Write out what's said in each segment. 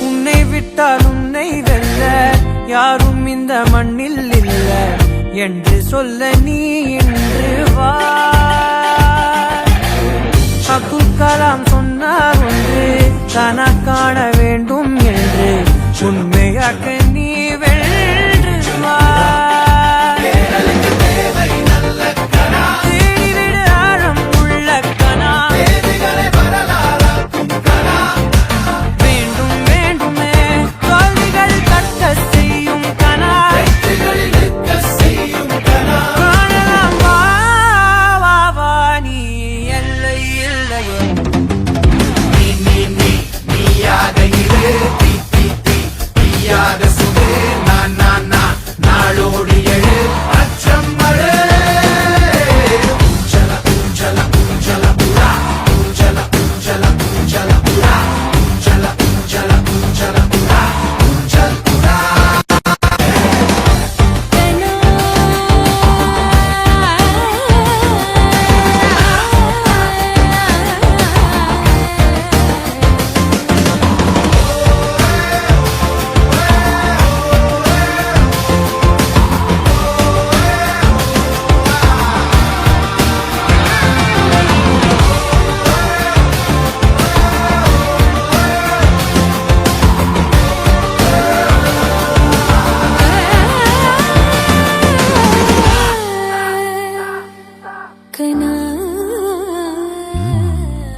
உன்னை விட்டால் உன்னை வெல்ல யாரும் இந்த மண்ணில் இல்ல என்று சொல்ல நீ இன்று வா. அப்துல் கலாம் சொன்னார் ஒன்று தானா காண வேண்டும் என்று உண்மையாக்க நீ வென்று வா. தேடிவிடு ஆழம் உள்ள கனா வேண்டும் வேண்டுமே தோல்விகள் கட்ட செய்யும் கனா காணலாம் வா வா வா நீ எல்லை இல்லையே நீயாக இரு தீயாக சுடு நான் நாளோடு எழு அச்சம் மழை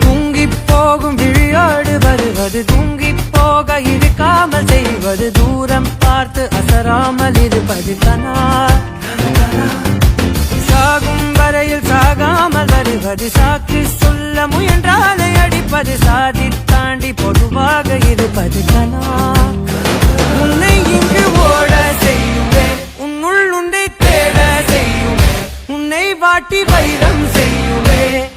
தூங்கிப் போகும் விழியோடு வருவது தூங்கிப் போக இருக்காமல் செய்வது தூரம் பார்த்து அசராமல் இருப்பது கனா சாகும் வரையில் சாகாமல் வருவது சாக்கு சொல்ல முயன்றாலே அடிப்பது சாதி தாண்டி பொதுவாக இருப்பது கனா உன்னை இங்கு ஓட செய்யுவேன் உன்னுள் உண்டை தேட செய்யுவேன் உன்னை வாட்டி வைரம் செய்யுவேன்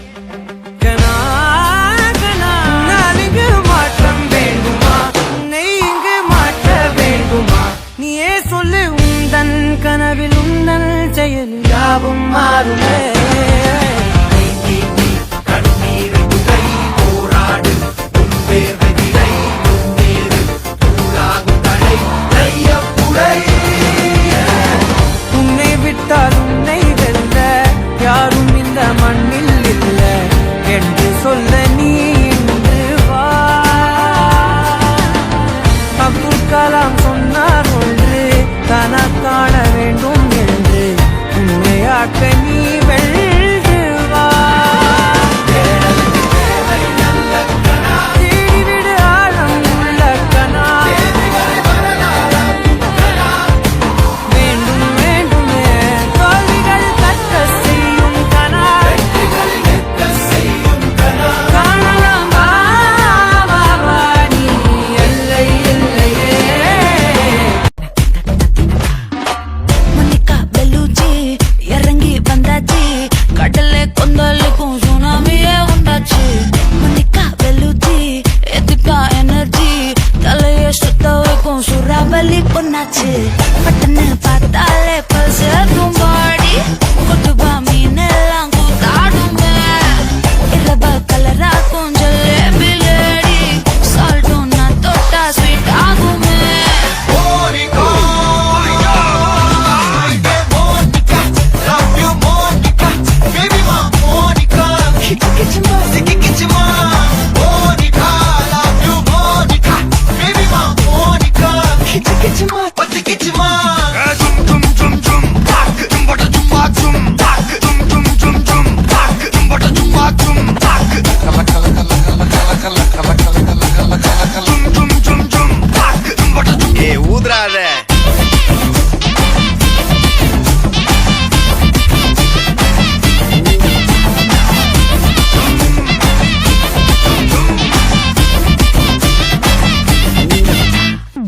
கனவில் உன்னல் செயலில் யாவும் மாறுமே உன்னை விட்டால் உன்னை வெல்ல யாரும் இந்த மண்ணில் இல்ல என்று சொல்ல நீ இன்று வா. அப்துல் கலாம் சொன்னார் ஒன்று தானா காண வேண்டும் என்று உண்மையாக்க நீ வென்று வா. தேடிவிடு ஆழம் உள்ள கனா வேண்டும் வேண்டுமே தோல்விகள் கற்க செய்யும் கனா காணலாம் வா வா வா நீ எல்லை இல்லையே. கடலே கொந்தளிக்கும் சுனாமியே உண்டாச்சு மணிக்கா வெளுத்தி எதிர்ப்பா எனர்ஜி தலைய சுத்த வைக்கும் சுறாவலி பொண்ணாச்சு பட்டன்னு பார்த்தாலே பல்சேர்க்கும் பாடி கொட்டுபா மீன் எல்லாம் கூத்தாடுமே இரவ கலராக்கும் ஜல்லேபி லேடி சால்ட்டும் நான் தொட்டா ஸ்வீட் ஆகுமே ஊதுறாத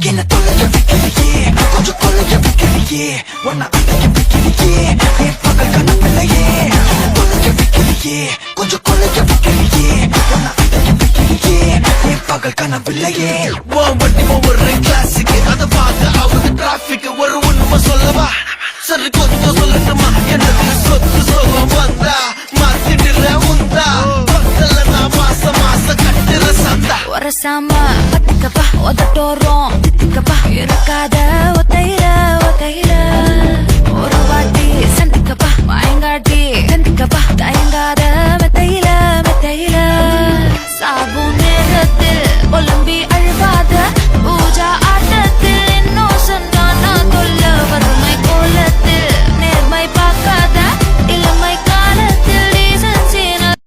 என்ன தொலைய வைக்கிறியே கொஞ்சம் கொலைய வைக்கிறியே உன்னை அடைய வைக்கிறியே என் பகல் கனவில்லையே என்ன தொலைய வைக்கிறியே கொஞ்சம் கொலைய வைக்கிறியே உன்னை அடைய வைக்கிறியே என் பகல் கனவில்லையே வண்டி ஒவ்வொரு கிளாஸுக்கு அதை பார்த்து ஆகுது டிராபிக் ஒரு உண்மை சொல்லவா சரி கொஞ்சம் சொல்லட்டுமா எனக்கு சொத்து